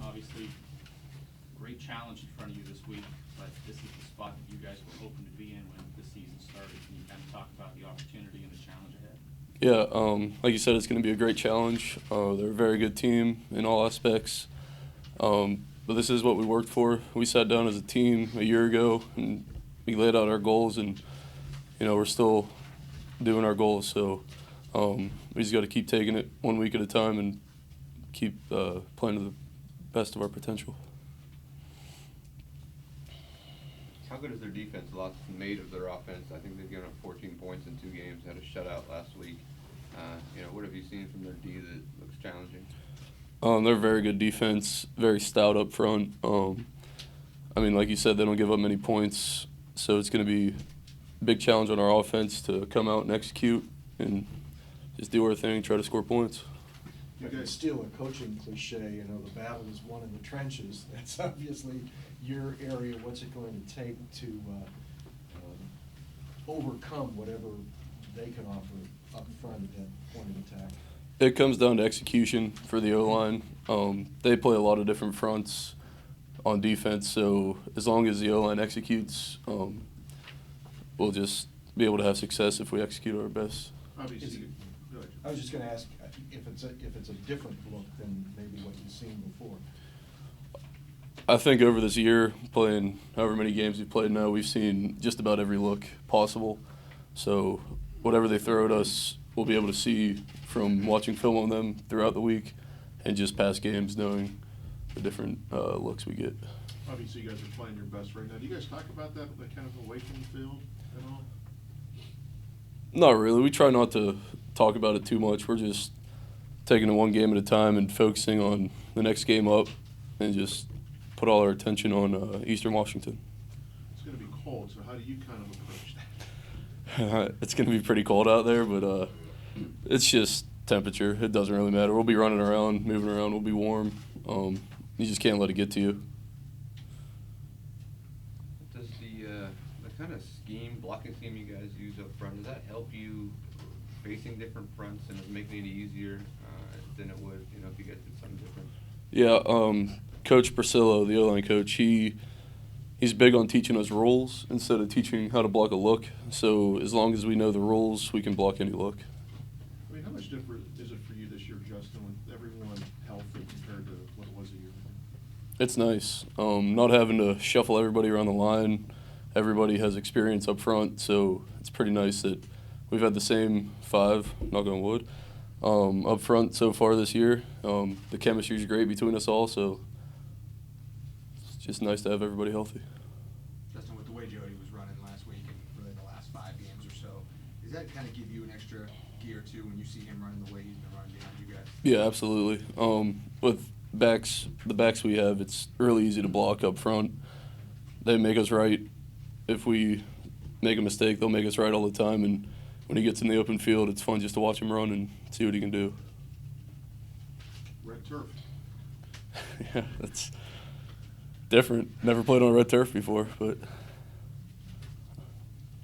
Obviously, great challenge in front of you this week, but this is the spot that you guys were hoping to be in when the season started. Can you kind of talk about the opportunity and the challenge ahead? Yeah, like you said, it's going to be a great challenge. They're a very good team in all aspects. But this is what we worked for. We sat down as a team a year ago and we laid out our goals, and we're still doing our goals. So we just got to keep taking it 1 week at a time and keep playing to the best of our potential. How good is their defense? Lots made of their offense. I think they've given up 14 points in 2 games. Had a shutout last week. What have you seen from their D that looks challenging? They're very good defense, very stout up front. Like you said, they don't give up many points, so it's going to be a big challenge on our offense to come out and execute and just do our thing, try to score points. You can steal a coaching cliche, the battle is won in the trenches. That's obviously your area. What's it going to take to overcome whatever they can offer up front at that point of attack? It comes down to execution for the O-line. They play a lot of different fronts on defense, so as long as the O-line executes, we'll just be able to have success if we execute our best. Obviously, I was just going to ask if it's a different look than maybe what you've seen before. I think over this year, playing however many games we've played now, we've seen just about every look possible. So whatever they throw at us, we'll be able to see from watching film on them throughout the week and just past games knowing the different looks we get. obviously you guys are playing your best right now. Do you guys talk about that kind of away from the field at all? Not really. We try not to talk about it too much. We're just taking it one game at a time and focusing on the next game up and just put all our attention on Eastern Washington. It's going to be cold, so how do you kind of approach that? It's going to be pretty cold out there, but it's just temperature. It doesn't really matter. We'll be running around, moving around. We'll be warm. You just can't let it get to you. Does the kind of blocking scheme you guys use up front, does that help you facing different fronts and it making it easier than it would, if you guys did something different? Yeah, Coach Priscillo, the O-line coach, he's big on teaching us rules instead of teaching how to block a look. So as long as we know the rules, we can block any look. I mean, how much different is it for you this year, Justin, with everyone healthy compared to what it was a year ago? It's nice. Not having to shuffle everybody around the line. Everybody has experience up front, so it's pretty nice that we've had the same 5, knock on wood, up front so far this year. The chemistry is great between us all, so it's just nice to have everybody healthy. Justin, with the way Jody was running last week and really the last 5 games or so, does that kind of give you an extra gear too when you see him running the way he's been running behind you guys? Yeah, absolutely. With the backs we have, it's really easy to block up front. They make us right. If we make a mistake, they'll make us right all the time. And when he gets in the open field, it's fun just to watch him run and see what he can do. Red turf. Yeah, that's different. Never played on red turf before, but.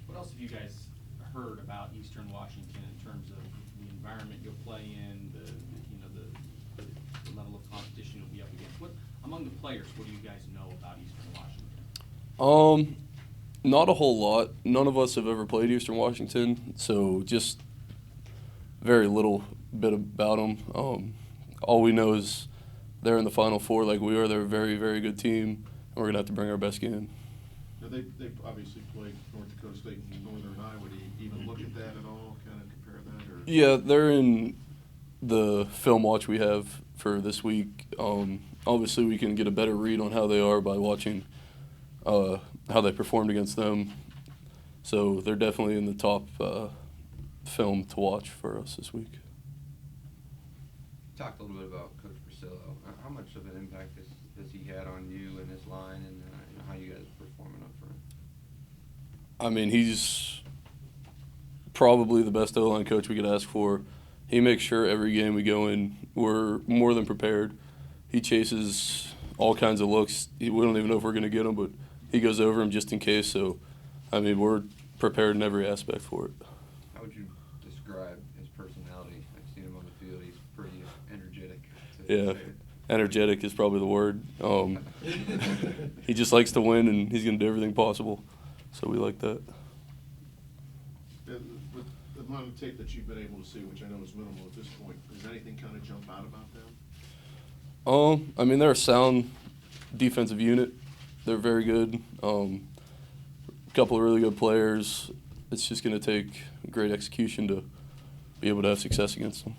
What else have you guys heard about Eastern Washington in terms of the environment you'll play in, the level of competition you'll be up against? What among the players, what do you guys know about Eastern Washington? Not a whole lot. None of us have ever played Eastern Washington, so just very little bit about them. All we know is they're in the Final Four like we are. They're a very, very good team, and we're going to have to bring our best game. Now, they obviously played North Dakota State and Northern Iowa. Do you even look at that at all, kind of compare that? Or? Yeah, they're in the film watch we have for this week. Obviously, we can get a better read on how they are by watching how they performed against them. So they're definitely in the top film to watch for us this week. Talked a little bit about Coach Priscillo. How much of an impact has he had on you and his line and how you guys are performing up front? I mean, he's probably the best O-line coach we could ask for. He makes sure every game we go in, we're more than prepared. He chases all kinds of looks. We don't even know if we're going to get them, but he goes over them just in case. So, I mean, we're prepared in every aspect for it. How would you describe his personality? I've seen him on the field. He's pretty energetic. Yeah, Energetic is probably the word. He just likes to win, and he's going to do everything possible. So we like that. And with the amount of tape that you've been able to see, which I know is minimal at this point, does anything kind of jump out about them? I mean, they're a sound defensive unit. They're very good. A couple of really good players. It's just going to take great execution to be able to have success against them.